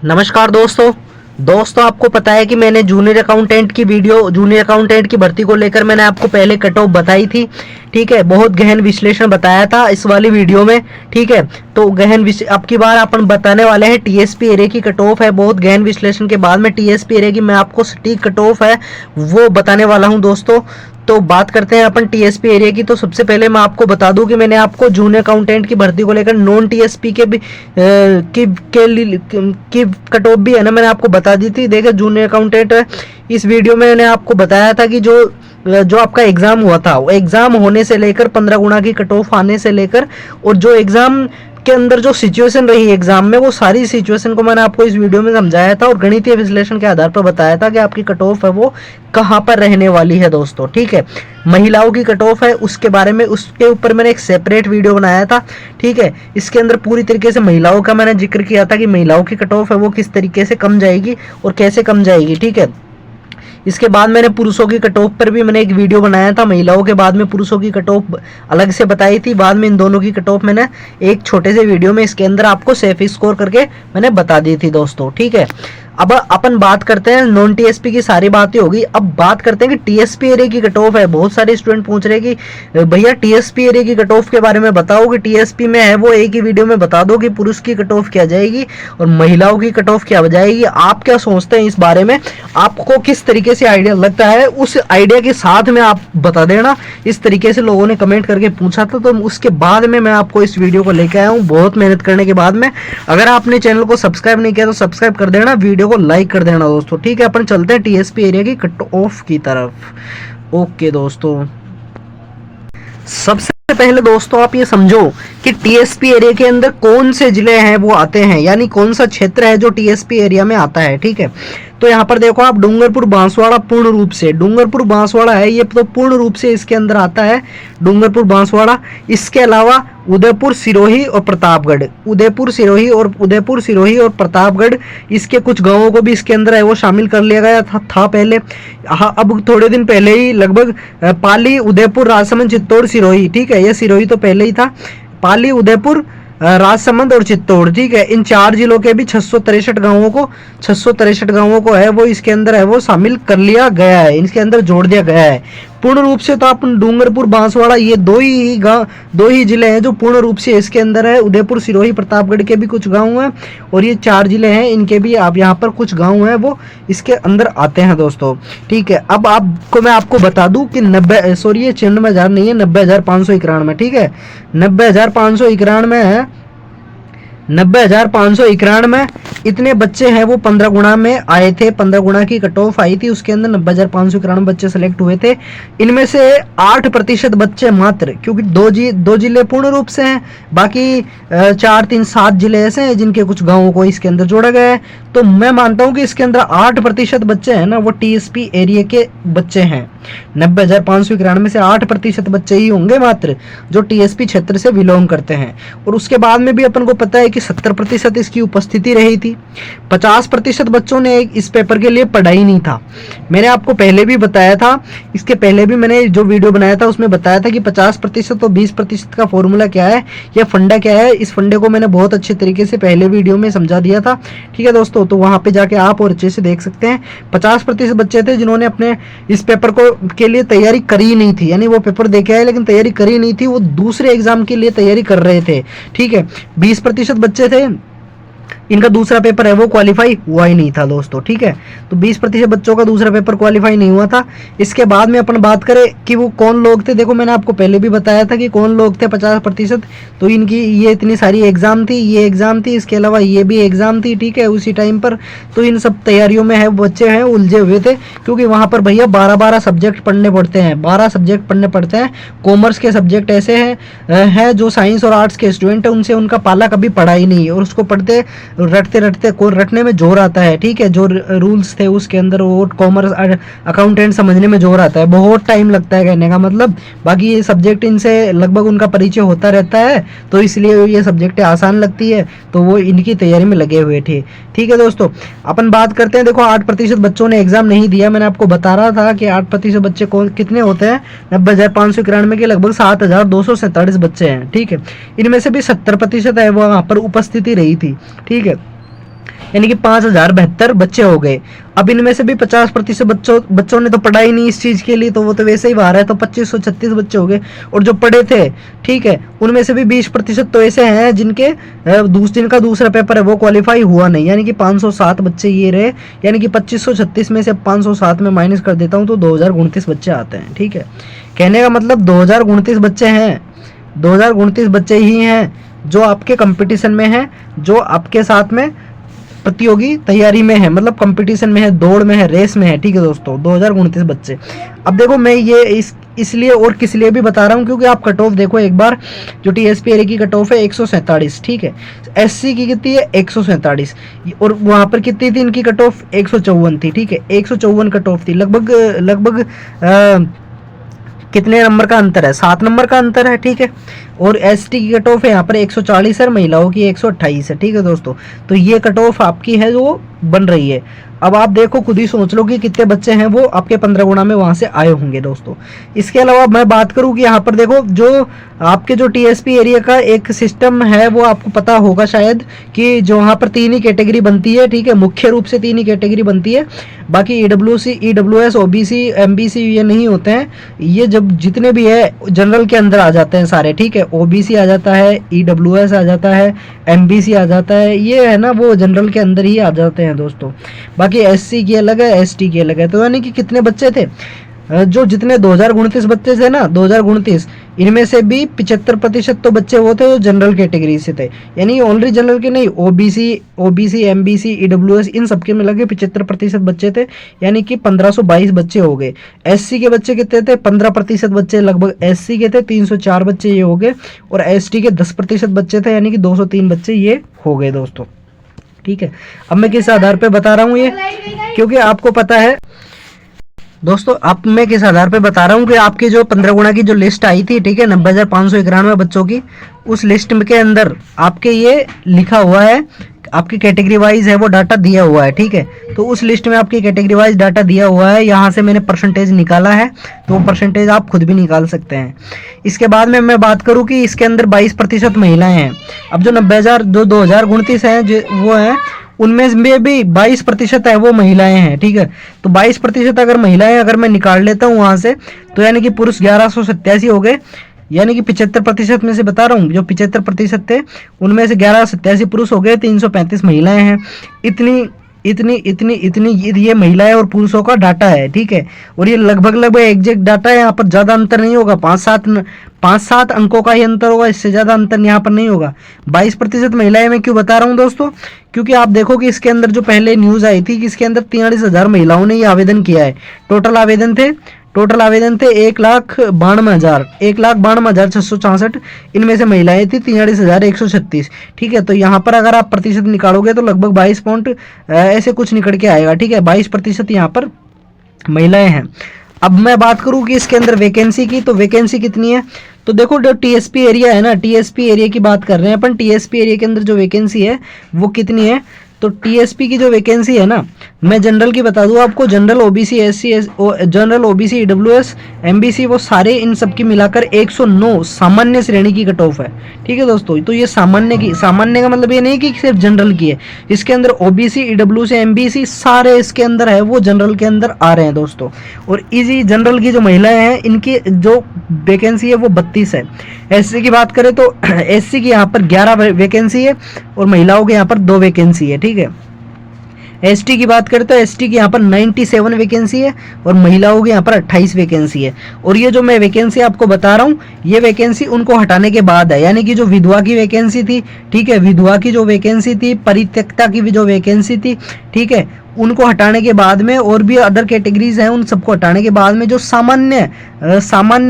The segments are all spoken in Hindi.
नमस्कार दोस्तों आपको पता है कि मैंने जूनियर अकाउंटेंट की भर्ती को लेकर मैंने आपको पहले कट ऑफ बताई थी। ठीक है, बहुत गहन विश्लेषण बताया था इस वाली वीडियो में। ठीक है, तो अब की बार अपन बताने वाले हैं टीएसपी एरिया की कट ऑफ है। बहुत गहन विश्लेषण के बाद में टीएसपी एरिया की मैं आपको सटीक कट ऑफ है वो बताने वाला हूं दोस्तों। तो बात करते हैं अपन टीएसपी एरिया की। तो सबसे पहले मैं आपको बता दूं कि मैंने आपको जूनियर अकाउंटेंट की भर्ती को लेकर नॉन टीएसपी के भी की कट ऑफ भी है ना, मैंने आपको बता दी थी। देखिए जूनियर अकाउंटेंट इस वीडियो में मैंने आपको बताया था कि जो आपका एग्जाम हुआ था, वो एग्जाम होने से लेकर 15 गुना की कट ऑफ आने से लेकर और जो एग्जाम के अंदर जो सिचुएशन रही एग्जाम में, वो सारी सिचुएशन को मैंने आपको इस वीडियो में समझाया था और गणितीय विश्लेषण के आधार पर बताया था कि आपकी कट ऑफ है वो कहां पर रहने वाली है दोस्तों। ठीक है, महिलाओं की कट ऑफ है उसके बारे में, उसके ऊपर मैंने एक सेपरेट वीडियो बनाया था। ठीक है, इसके अंदर पूरी तरीके से महिलाओं का मैंने जिक्र किया था कि महिलाओं की कट ऑफ है वो किस तरीके से कम जाएगी और कैसे कम जाएगी। ठीक है, इसके बाद मैंने पुरुषों की कट ऑफ पर भी मैंने एक वीडियो बनाया था। महिलाओं के बाद में पुरुषों की कट ऑफ अलग से बताई थी, बाद में इन दोनों की कट ऑफ मैंने एक छोटे से वीडियो में इसके अंदर आपको सेफ स्कोर करके मैंने बता दी थी दोस्तों। ठीक है, अब अपन बात करते हैं नॉन टीएसपी की, सारी बातें होगी। अब बात करते हैं कि टीएसपी एरिया की कट ऑफ है। बहुत सारे स्टूडेंट पूछ रहे हैं कि भैया टीएसपी एरिया की कट ऑफ के बारे में बताओ कि टीएसपी में है वो एक ही वीडियो में बता दो कि पुरुष की कट ऑफ क्या जाएगी और महिलाओं की कट ऑफ क्या जाएगी। आप क्या सोचते हैं इस बारे में, आपको किस तरीके से आइडिया लगता है, उस आइडिया के साथ में आप बता देना। इस तरीके से लोगों ने कमेंट करके पूछा था, तो उसके बाद में मैं आपको इस वीडियो को लेकर आया हूँ बहुत मेहनत करने के बाद में। अगर आपने चैनल को सब्सक्राइब नहीं किया तो सब्सक्राइब कर देना, वीडियो को लाइक कर देना दोस्तों। ठीक है, अपन चलते हैं टीएसपी एरिया की कट ऑफ की तरफ। ओके दोस्तों, सबसे पहले दोस्तों आप ये समझो कि टीएसपी एरिया के अंदर कौन से जिले हैं वो आते हैं, यानी कौन सा क्षेत्र है जो टीएसपी एरिया में आता है। ठीक है, तो यहाँ पर देखो आप डूंगरपुर बांसवाड़ा, पूर्ण रूप से डूंगरपुर बांसवाड़ा है ये, तो पूर्ण रूप से इसके अंदर आता है डूंगरपुर बांसवाड़ा। इसके अलावा उदयपुर सिरोही और प्रतापगढ़, उदयपुर सिरोही और प्रतापगढ़, इसके कुछ गांवों को भी इसके अंदर है वो शामिल कर लिया गया था पहले। हाँ, अब थोड़े दिन पहले ही लगभग पाली, उदयपुर, राजसमंद, चित्तौड़, सिरोही। ठीक है, ये सिरोही तो पहले ही था, पाली, उदयपुर, राजसमंद और चित्तौड़। ठीक है, इन 4 जिलों के भी 663 गांवों को है वो इसके अंदर है वो शामिल कर लिया गया है, इसके अंदर जोड़ दिया गया है पूर्ण रूप से। तो आप डूंगरपुर बांसवाड़ा ये दो ही जिले हैं जो पूर्ण रूप से इसके अंदर है। उदयपुर, सिरोही, प्रतापगढ़ के भी कुछ गांव हैं और ये 4 जिले हैं, इनके भी आप यहाँ पर कुछ गांव हैं वो इसके अंदर आते हैं दोस्तों। ठीक है, अब मैं आपको बता दूं कि 96,000 नहीं है, 90,591 ठीक है, 90,591 है, 90,591 इतने बच्चे हैं वो 15 गुणा में आए थे, 15 गुणा की कट ऑफ आई थी, उसके अंदर 90,591 बच्चे सेलेक्ट हुए थे। इनमें से 8% बच्चे मात्र, क्योंकि दो जिले पूर्ण रूप से हैं, बाकी 4, 3, 7 जिले ऐसे हैं जिनके कुछ गांवों को इसके अंदर जोड़ा गया है। तो मैं मानता हूं कि इसके अंदर 8% बच्चे हैं ना वो टीएसपी एरिया के बच्चे हैं। 90,591 में से 8% बच्चे ही होंगे मात्र जो टीएसपी क्षेत्र से बिलोंग करते हैं। और उसके बाद में भी अपन को पता है कि 70% इसकी उपस्थिति रही थी। 50% बच्चों ने इस पेपर के लिए पढ़ा ही नहीं था। मैंने आपको पहले भी बताया था, इसके पहले भी मैंने जो वीडियो बनाया था उसमें बताया था कि 50% और 20% का फॉर्मूला क्या है, यह फंडा क्या है। इस फंडे को मैंने बहुत अच्छे तरीके से पहले वीडियो में समझा दिया था। ठीक है दोस्तों, तो वहां पे जाके आप और अच्छे से देख सकते हैं। 50% बच्चे थे जिन्होंने अपने इस पेपर को के लिए तैयारी करी नहीं थी, यानी वो पेपर देके आए लेकिन तैयारी करी नहीं थी, वो दूसरे एग्जाम के लिए तैयारी कर रहे थे। ठीक है, 20% बच्चे थे इनका दूसरा पेपर है वो क्वालिफाई हुआ ही नहीं था दोस्तों। ठीक है, तो 20% बच्चों का दूसरा पेपर क्वालिफाई नहीं हुआ था। इसके बाद में अपन बात करें कि वो कौन लोग थे, देखो मैंने आपको पहले भी बताया था कि कौन लोग थे 50%। तो इनकी ये इतनी सारी एग्जाम थी, ये एग्जाम थी, इसके अलावा ये भी एग्जाम थी। ठीक है, उसी टाइम पर तो इन सब तैयारियों में है बच्चे हैं उलझे हुए थे, क्योंकि वहाँ पर भैया 12 सब्जेक्ट पढ़ने पड़ते हैं, 12 सब्जेक्ट पढ़ने पड़ते हैं। कॉमर्स के सब्जेक्ट ऐसे हैं जो साइंस और आर्ट्स के स्टूडेंट है उनसे उनका पाला कभी पढ़ा ही नहीं है, और उसको पढ़ते रटने में जोर आता है। ठीक है, जो रूल्स थे उसके अंदर वो कॉमर्स अकाउंटेंट समझने में जोर आता है, बहुत टाइम लगता है कहने का मतलब। बाकी ये सब्जेक्ट इनसे लगभग उनका परिचय होता रहता है, तो इसलिए ये सब्जेक्ट आसान लगती है, तो वो इनकी तैयारी में लगे हुए थे। ठीक है दोस्तों, अपन बात करते हैं, देखो 8% बच्चों ने एग्जाम नहीं दिया। मैंने आपको बता रहा था कि 8% बच्चे कितने होते हैं, 90,591 के लगभग 7,247 बच्चे हैं। ठीक है, इनमें से भी 70% है वो वहाँ पर उपस्थिति रही थी। ठीक है, यानी कि 5072 बच्चे हो गए। अब इनमें से भी 50% बच्चों ने तो पढ़ा ही नहीं इस चीज के लिए, तो वो तो वैसे ही बाहर है, तो 2536 बच्चे हो गए। और जो पढ़े थे, ठीक है, उनमें से भी 20% तो ऐसे हैं जिनके जिनका दूसरा पेपर है वो क्वालिफाई हुआ नहीं, यानी कि 507 बच्चे ये रहे। यानी कि 2536 में से 507 में माइनस कर देता हूँ तो 2029 बच्चे आते हैं। ठीक है, कहने का मतलब 2029 बच्चे हैं, 2029 बच्चे ही हैं जो आपके कंपटीशन में हैं, जो आपके साथ में प्रतियोगी तैयारी में है, मतलब कंपटीशन में है, दौड़ में है, रेस में है। ठीक है दोस्तों, 2029 बच्चे। अब देखो मैं ये इसलिए और किस लिए भी बता रहा हूँ, क्योंकि आप कट ऑफ देखो एक बार, जो टीएसपी एरिया की कट ऑफ है 147, ठीक है, एससी की कितनी है 147, और वहाँ पर कितनी थी इनकी कट ऑफ 154 थी। ठीक है, 154 कट ऑफ थी, लगभग कितने नंबर का अंतर है, 7 नंबर का अंतर है। ठीक है, और एसटी की कट ऑफ है यहाँ पर 140 है, महिलाओं की 128 है। ठीक है दोस्तों, तो ये कट ऑफ आपकी है जो बन रही है। अब आप देखो, खुद ही सोच लो कि कितने बच्चे हैं वो आपके 15 गुना में वहां से आए होंगे दोस्तों। इसके अलावा मैं बात करूं कि यहाँ पर देखो, जो आपके जो टीएसपी एरिया का एक सिस्टम है वो आपको पता होगा शायद, कि जो वहाँ पर 3 ही कैटेगरी बनती है। ठीक है, मुख्य रूप से 3 ही कैटेगरी बनती है, बाकी ईडब्ल्यूएस, ओबीसी, एमबीसी ये नहीं होते हैं। ये जब जितने भी है जनरल के अंदर आ जाते हैं सारे। ठीक है, ओबीसी आ जाता है, ईडब्ल्यूएस आ जाता है, एमबीसी आ जाता है, ये है ना वो जनरल के अंदर ही आ जाते हैं दोस्तों। बाकी एससी की अलग है, एसटी की अलग है। तो यानी कि कितने बच्चे थे, जो जितने 2029 बच्चे थे ना, 2029, इनमें से भी 75% तो बच्चे वो थे जो जनरल कैटेगरी से थे, यानी ओनली जनरल के नहीं, ओबीसी, एमबीसी, ईडब्ल्यूएस, इन सबके मिला के 75% बच्चे थे, यानी कि 1522 बच्चे हो गए। एससी के बच्चे कितने थे, 15% बच्चे लगभग एससी के थे, 304 बच्चे ये हो गए, और एसटी के 10% बच्चे थे, यानी कि 203 बच्चे ये हो गए दोस्तों। ठीक है, अब मैं किस आधार पे बता रहा हूँ ये, क्योंकि आपको पता है दोस्तों, अब मैं किस आधार पे बता रहा हूँ कि आपकी जो 15 गुना की जो लिस्ट आई थी, ठीक है, 90,591 बच्चों की, उस लिस्ट के अंदर आपके ये लिखा हुआ है, आपकी कैटेगरी वाइज है वो डाटा दिया हुआ है। ठीक है, तो उस लिस्ट में आपकी कैटेगरी वाइज डाटा दिया हुआ है, यहाँ से मैंने परसेंटेज निकाला है, तो वो परसेंटेज आप खुद भी निकाल सकते हैं। इसके बाद में मैं बात करूँ कि इसके अंदर 22% महिलाएं हैं। अब जो 90,000 जो 2029 हैं वो हैं, उनमें भी 22% है वो महिलाएं हैं। ठीक है, तो 22% अगर महिलाएं अगर मैं निकाल लेता हूँ वहां से, तो यानी कि पुरुष 1187 हो गए, यानी कि 75% में से बता रहा हूँ, जो 75% थे उनमें से 1187 पुरुष हो गए, 335 महिलाएं हैं। इतनी ये महिलाएं और पुरुषों का डाटा है। ठीक है, और ये लगभग एग्जैक्ट डाटा है, यहाँ पर ज्यादा अंतर नहीं होगा, 5-7 अंकों का ही अंतर होगा, इससे ज्यादा अंतर यहाँ पर नहीं होगा। 22% महिलाएं मैं क्यों बता रहा हूँ दोस्तों, क्योंकि आप देखो कि इसके अंदर जो पहले न्यूज आई थी कि इसके अंदर 43,000 महिलाओं ने ये आवेदन किया है। टोटल आवेदन थे 1,92,664, इनमें से महिलाएं थी 43,136। ठीक है, तो यहाँ पर अगर आप प्रतिशत निकालोगे तो लगभग 22 पॉइंट ऐसे कुछ निकल के आएगा। ठीक है, 22% यहाँ पर महिलाएं हैं। अब मैं बात करूं कि इसके अंदर वैकेंसी की, तो वैकेंसी कितनी है, तो देखो जो टीएसपी एरिया है ना, टीएसपी एरिया की बात कर रहे हैं अपन, टीएसपी एरिया के अंदर जो वैकेंसी है वो कितनी है, तो टीएसपी की जो वैकेंसी है ना, मैं जनरल की बता दूं आपको, general OBC SC general OBC EWS MBC वो सारे इन सब की मिलाकर 109 सामान्य श्रेणी की कट ऑफ है। ठीक है दोस्तों, तो ये सामान्य का मतलब ये नहीं कि सिर्फ जनरल की है, इसके अंदर ओबीसी ईडब्ल्यूएस एमबीसी सारे इसके अंदर है, वो जनरल के अंदर आ रहे हैं दोस्तों। और इसी जनरल की जो महिलाएं हैं इनकी जो वैकेंसी है वो 32 है। एससी की बात करें तो एससी की यहाँ पर 11 वैकेंसी है और महिलाओं के यहाँ पर 2 वैकेंसी है। ठीक है, एसटी की बात करें तो एसटी की यहाँ पर 97 वैकेंसी है और महिलाओं की यहाँ पर 28 वैकेंसी है। और ये जो मैं वैकेंसी आपको बता रहा हूँ, ये वैकेंसी उनको हटाने के बाद है, यानी कि जो विधवा की वैकेंसी थी, ठीक है, विधवा की जो वैकेंसी थी, परित्यक्ता की भी जो वैकेंसी थी, ठीक है, उनको हटाने के बाद में, और भी अदर कैटेगरीज हैं उन सबको हटाने के बाद में, जो सामान्य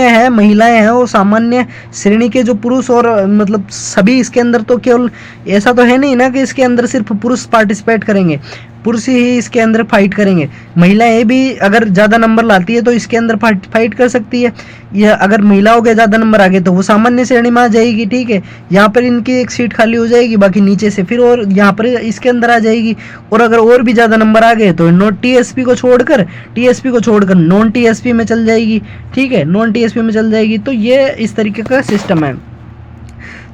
है महिलाएं हैं और सामान्य श्रेणी के जो पुरुष, और मतलब सभी इसके अंदर, तो केवल ऐसा तो है नहीं ना कि इसके अंदर सिर्फ पुरुष पार्टिसिपेट करेंगे, पुरुष ही इसके अंदर फाइट करेंगे, महिलाएं भी अगर ज़्यादा नंबर लाती है तो इसके अंदर फाइट कर सकती है। या अगर महिलाओं के ज़्यादा नंबर आ गए तो वो सामान्य श्रेणी में आ जाएगी। ठीक है, यहाँ पर इनकी एक सीट खाली हो जाएगी, बाकी नीचे से फिर और यहाँ पर इसके अंदर आ जाएगी। और अगर और भी ज़्यादा नंबर आ गए तो टीएसपी को छोड़कर नॉन टीएसपी में चल जाएगी। ठीक है, नॉन टीएसपी में चल जाएगी। तो ये इस तरीके का सिस्टम है।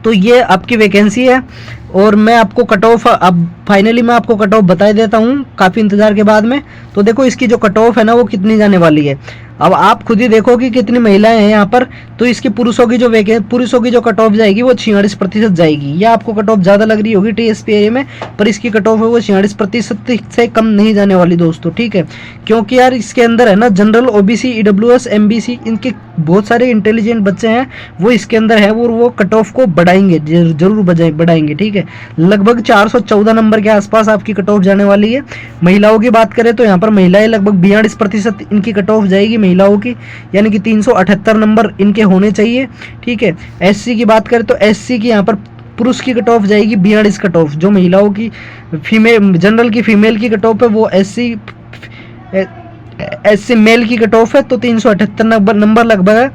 तो ये आपकी वैकेंसी है। और मैं आपको कट ऑफ अब फाइनली मैं आपको कट ऑफ बता देता हूँ काफ़ी इंतज़ार के बाद में। तो देखो इसकी जो कट ऑफ है ना वो कितनी जाने वाली है। अब आप खुद ही देखो कि कितनी महिलाएं हैं यहाँ पर। तो इसकी पुरुषों की जो कट ऑफ जाएगी वो 46% जाएगी। या आपको कट ऑफ ज़्यादा लग रही होगी टीएसपी एरिया में, पर इसकी कट ऑफ है वो 46% से कम नहीं जाने वाली दोस्तों, ठीक है। क्योंकि यार इसके अंदर है ना जनरल, ओबीसी, ईडब्ल्यूएस, एमबीसी, इनके बहुत सारे इंटेलिजेंट बच्चे हैं वो इसके अंदर है, वो कट ऑफ को बढ़ाएंगे, जरूर बढ़ाएंगे, ठीक है। लगभग 414 नंबर के आसपास आपकी कट ऑफ जाने वाली है। महिलाओं की बात करें तो यहाँ पर महिलाएं लगभग 42% इनकी कट ऑफ जाएगी महिलाओं की, यानी कि 378 नंबर इनके होने चाहिए, ठीक है। एससी की बात करें तो एससी की यहाँ पर पुरुष की कट ऑफ जाएगी 42 कट ऑफ। जो महिलाओं की जनरल की फीमेल की कट ऑफ है वो एससी मेल की कट ऑफ है तो 378 नंबर लगभग है।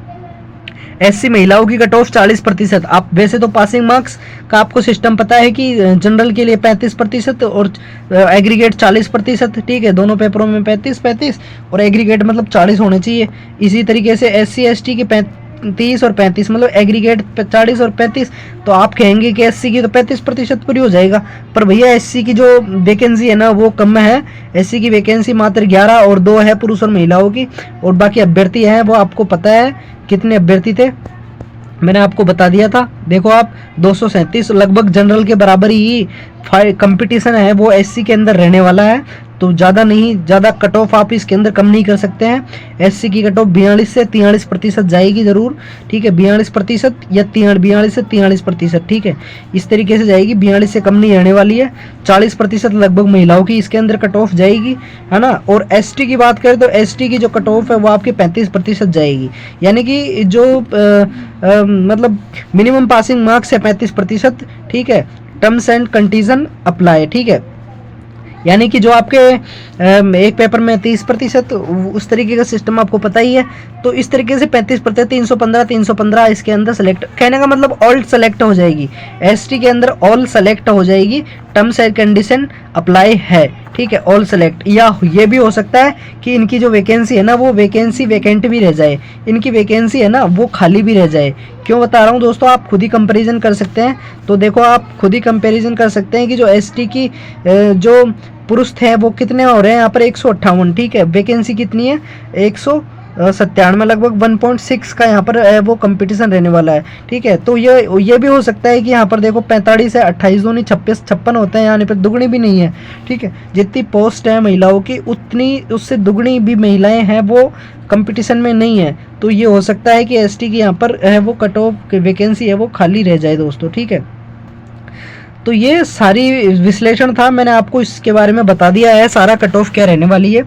एससी महिलाओं की कट ऑफ 40%। आप वैसे तो पासिंग मार्क्स का आपको सिस्टम पता है कि जनरल के लिए 35% और एग्रीगेट 40%, ठीक है। दोनों पेपरों में 35 और एग्रीगेट मतलब 40 होने चाहिए। इसी तरीके से एससी एसटी की 30 और 35 मतलब एग्रीगेट 40 और 35। तो आप कहेंगे कि एससी की तो 35% पूरी हो जाएगा, पर भैया एससी की जो वैकेंसी है ना वो कम है। एससी की वैकेंसी मात्र 11 और 2 है पुरुष और महिलाओं की, और बाकी अभ्यर्थी हैं वो आपको पता है कितने अभ्यर्थी थे, मैंने आपको बता दिया था। देखो आप 237 लगभग जनरल के बराबर ही कंपटीशन है वो एससी के अंदर रहने वाला है। तो ज़्यादा नहीं, ज़्यादा कट ऑफ आप इसके अंदर कम नहीं कर सकते हैं। एससी की कट ऑफ 42 से 43% जाएगी ज़रूर, ठीक है। 42% या 42 से 43%, ठीक है। इस तरीके से जाएगी, 42 से कम नहीं रहने वाली है। 40% लगभग महिलाओं की इसके अंदर कट ऑफ जाएगी, है ना। और एसटी की बात करें तो एसटी की जो कट ऑफ है वो आपकी 35% जाएगी, यानी कि जो मतलब मिनिमम पासिंग मार्क्स है 35%, ठीक है। टर्म्स एंड कंडीशन अप्लाई, ठीक है। यानी कि जो आपके एक पेपर में 30%, उस तरीके का सिस्टम आपको पता ही है। तो इस तरीके से 35%, 315 इसके अंदर सेलेक्ट, कहने का मतलब ऑल सेलेक्ट हो जाएगी। एसटी के अंदर ऑल सेलेक्ट हो जाएगी, टर्म्स एंड कंडीशन अप्लाई है, ठीक है। ऑल सेलेक्ट, या ये भी हो सकता है कि इनकी जो वैकेंसी है ना वो वैकेंसी वैकेंट भी रह जाए, इनकी वैकेंसी है ना वो खाली भी रह जाए। क्यों बता रहा हूँ दोस्तों, आप खुद ही कंपैरिजन कर सकते हैं। तो देखो आप खुद ही कंपैरिजन कर सकते हैं कि जो एसटी की जो पुरुष थे वो कितने हो रहे हैं यहाँ पर 158, ठीक है। वैकेंसी कितनी है 197, लगभग 1.6 का यहाँ पर वो कंपटीशन रहने वाला है, ठीक है। तो ये भी हो सकता है कि यहाँ पर देखो 45 है, 28 दूनी 56 होते हैं, यहाँ पर दुगनी भी नहीं है, ठीक है। जितनी पोस्ट है महिलाओं की उतनी उससे दुगनी भी महिलाएं हैं वो कंपटीशन में नहीं है। तो ये हो सकता है कि एसटी की यहाँ पर है वो कट ऑफ वैकेंसी है वो खाली रह जाए दोस्तों, ठीक है। तो ये सारी विश्लेषण था, मैंने आपको इसके बारे में बता दिया है सारा कट ऑफ क्या रहने वाली है।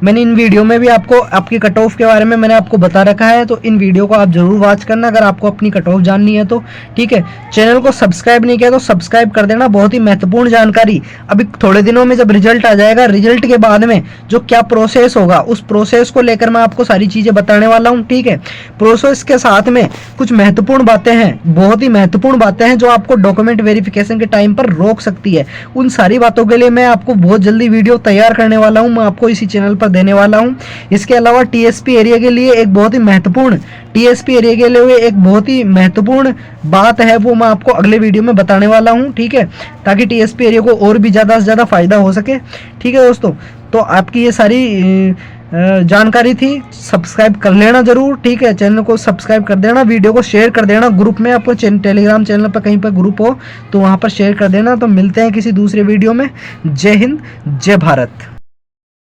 मैंने इन वीडियो में भी आपको आपकी कट ऑफ के बारे में मैंने आपको बता रखा है, तो इन वीडियो को आप जरूर वॉच करना अगर आपको अपनी कट ऑफ जाननी है तो, ठीक है। चैनल को सब्सक्राइब नहीं किया तो सब्सक्राइब कर देना, बहुत ही महत्वपूर्ण जानकारी। अभी थोड़े दिनों में जब रिजल्ट आ जाएगा, रिजल्ट के बाद में जो क्या प्रोसेस होगा उस प्रोसेस को लेकर मैं आपको सारी चीज़ें बताने वाला हूँ, ठीक है। प्रोसेस के साथ में कुछ महत्वपूर्ण बातें हैं, बहुत ही महत्वपूर्ण बातें हैं जो आपको डॉक्यूमेंट वेरिफिकेशन के टाइम पर रोक सकती है। उन सारी बातों के लिए मैं आपको बहुत जल्दी वीडियो तैयार करने वाला हूं, मैं आपको इसी चैनल पर देने वाला हूं। इसके अलावा टीएसपी एरिया के लिए एक बहुत ही महत्वपूर्ण बात है वो मैं आपको अगले वीडियो में बताने वाला हूं, ठीक है, ताकि टीएसपी एरिया को और भी ज़्यादा से ज़्यादा फायदा हो सके, ठीक है दोस्तों। तो आपकी ये सारी जानकारी थी, सब्सक्राइब कर लेना जरूर, ठीक है। चैनल को सब्सक्राइब कर देना, वीडियो को शेयर कर देना, ग्रुप में आपको टेलीग्राम चैनल पर कहीं पर ग्रुप हो तो वहाँ पर शेयर कर देना। तो मिलते हैं किसी दूसरे वीडियो में। जय हिंद, जय भारत।